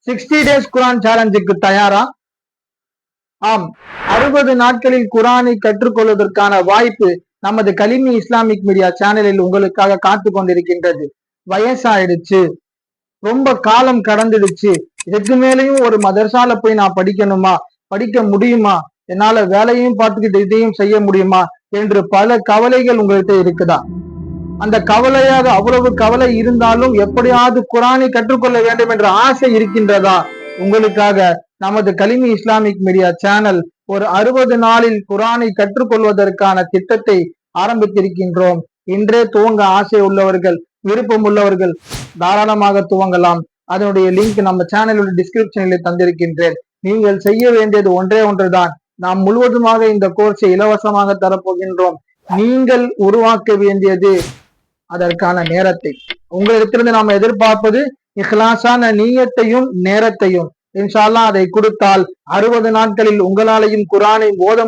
60 days குரான் சேலஞ்சுக்கு தயாரா? ஆம், 60 நாட்களில் குரானை கற்றுக்கொள்வதற்கான வாய்ப்பு நமது கலிமி இஸ்லாமிக் மீடியா சேனலில் உங்களுக்காக காத்து கொண்டிருக்கின்றது. வயசாயிடுச்சு, ரொம்ப காலம் கடந்துடுச்சு, இதுக்கு மேலேயும் ஒரு மதரசால போய் நான் படிக்கணுமா, படிக்க முடியுமா, என்னால வேலையும் பார்த்துக்கிட்டு இதையும் செய்ய முடியுமா என்று பல கவலைகள் உங்கள்கிட்ட இருக்குதா? அந்த கவலையாக அவ்வளவு கவலை இருந்தாலும் எப்படியாவது குரானை கற்றுக்கொள்ள வேண்டும் என்ற ஆசை இருக்கின்றதா? உங்களுக்காக நமது கலிமி இஸ்லாமிக் மீடியா சேனல் ஒரு 60 நாளில் குரானை கற்றுக்கொள்வதற்கான திட்டத்தை ஆரம்பித்திருக்கின்றோம். இன்றே துவங்க ஆசை உள்ளவர்கள், விருப்பம் உள்ளவர்கள் தாராளமாக துவங்கலாம். அதனுடைய லிங்க் நம்ம சேனலோட டிஸ்கிரிப்ஷனில் தந்திருக்கின்றேன். நீங்கள் செய்ய வேண்டியது ஒன்றே ஒன்றுதான். நாம் முழுவதுமாக இந்த கோர்ஸை இலவசமாக தரப்போகின்றோம். நீங்கள் உருவாக்க வேண்டியது அதற்கான நேரத்தை. உங்களிடத்திலிருந்து நாம் எதிர்பார்ப்பது இஹ்லாஸான நீயத்தையும் நேரத்தையும். இன்ஷா அல்லாஹ் அதை கொடுத்தால் 60 நாட்களில் உங்களாலையும் குரானை ஓத